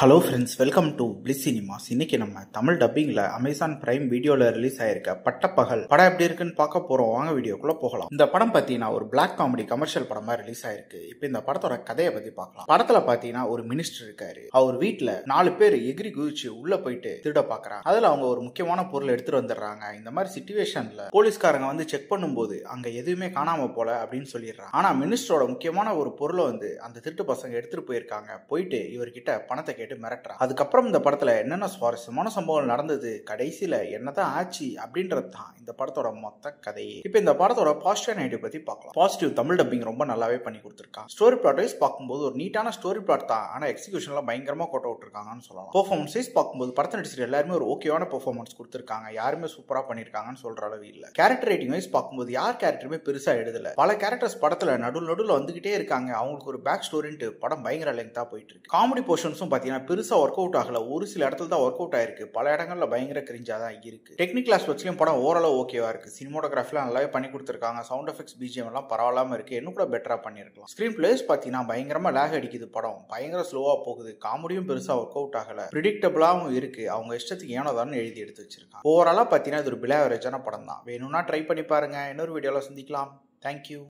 Hello friends, welcome to bliss cinemas. இன்னைக்கு நம்ம Tamil டப்பிங்ல Amazon prime வீடியோல ரிலீஸ் ஆயிருக்க பட்டப்பகல் படம் எப்படி இருக்குன்னு பார்க்க போறோம். வாங்க வீடியோக்குள்ள போகலாம். இந்த படம் பார்த்தீங்கன்னா ஒரு பிளாக் காமெடி கமர்ஷியல் படமா ரிலீஸ் ஆயிருக்கு. இப்போ இந்த படத்தோட கதையை பத்தி பார்க்கலாம். படத்துல பார்த்தீங்கன்னா ஒரு மினிஸ்டர் இருக்காரு. அவர் வீட்டுல 4 பேர் எகிரி குதிச்சு உள்ள போயிட்டு திருட பாக்குறாங்க. அதுல அவங்க ஒரு முக்கியமான பொருள் எடுத்துட்டு வந்துடுறாங்க. இந்த மாதிரி சிச்சுவேஷன்ல போலீஸ்காரங்க வந்து செக் பண்ணும்போது அங்க எதுவுமே காணாம போல அப்படின்னு சொல்லிடுறாங்க. ஆனா மினிஸ்டரோட முக்கியமான ஒரு பொருளை வந்து அந்த திருட்டு பசங்க எடுத்துட்டு போயிருக்காங்க. போயிட்டு இவர்கிட்ட பணத்தை கேட்டு மிரட்டுறா. அதுக்கப்புறம் இந்த படத்துல என்னென்ன சுவாரஸ்யமான சம்பவங்கள் நடந்தது, கடைசியில என்னதான் ஆச்சு அப்படின்றது தான் இந்த படத்தோட மொத்த கதையே. இப்ப இந்த படத்தோட பாசிட்டிவ் நெகட்டிவ் பத்தி பார்க்கலாம். பாசிட்டிவ், தமிழ் டப்பிங் ரொம்ப நல்லாவே பண்ணி கொடுத்திருக்காங்க. ஸ்டோரி பிளாட் வைஸ் பார்க்கும்போது ஒரு நீட்டான ஸ்டோரி பிளாட் தான், ஆனா எக்ஸிகியூஷன்ல பயங்கரமா கோட்ட விட்டுருக்காங்கன்னு சொல்லலாம். பெர்ஃபார்மன்ஸ் வைஸ் பார்க்கும்போது படத்தை நடிச்சிருக்க எல்லாருமே ஒரு ஓகேவான பெர்ஃபார்மன்ஸ் கொடுத்திருக்காங்க. யாருமே சூப்பரா பண்ணிருக்காங்கன்னு சொல்ற அளவு இல்ல. கேரக்டர் ரேட்டிங் வைஸ் பார்க்கும்போது யார் கேரக்டருமே பெருசா எழுதல. பல கேரக்டர்ஸ் படத்துல நடுவில் வந்துகிட்டே இருக்காங்க. அவங்களுக்கு ஒரு பேக் ஸ்டோரின்ட்டு படம் பயங்கர லெங்தா போயிட்டு இருக்கு. காமெடி போர்ஷன்ஸும் பாத்தீங்கன்னா பெருசா ஒர்க் அவுட் ஆகல. ஒரு சில இடத்துல தான் ஒர்க் அவுட் ஆயிருக்கு. பல இடங்கள்ல பயங்கர கிரிஞ்சா தான் இருக்கு. டெக்னிக்கல் ஆஸ்பெக்ட்ஸ்லயும் படம் ஓரளவு ஓகேவா இருக்கு. சினிமோட்டோகிராஃபிலாம் நல்லாவே பண்ணி கொடுத்திருக்காங்க. சவுண்ட் எஃபெக்ட்ஸ், பிஜிஎம் எல்லாம் பரவாயில்லாம இருக்கு. இன்னும் கூட பெட்டரா பண்ணிருக்கலாம். ஸ்கிரீன் பிளேஸ் பாத்தீங்கன்னா பயங்கரமா லேக் அடிக்குது. படம் பயங்கர ஸ்லோவா போகுது. காமெடியும் பெருசா ஒர்க் அவுட் ஆகல. பிரிடிக்டபிளாவும் இருக்கு. அவங்க இஷ்டத்துக்கு ஏனோதான் எழுதி எடுத்து வச்சிருக்காங்க. ஓவராலா பாத்தீங்கன்னா இது ஒரு பிலோ ஆவரேஜான படம் தான். வேணும்னா ட்ரை பண்ணி பாருங்க. இன்னொரு வீடியோல சந்திக்கலாம். தேங்க்யூ.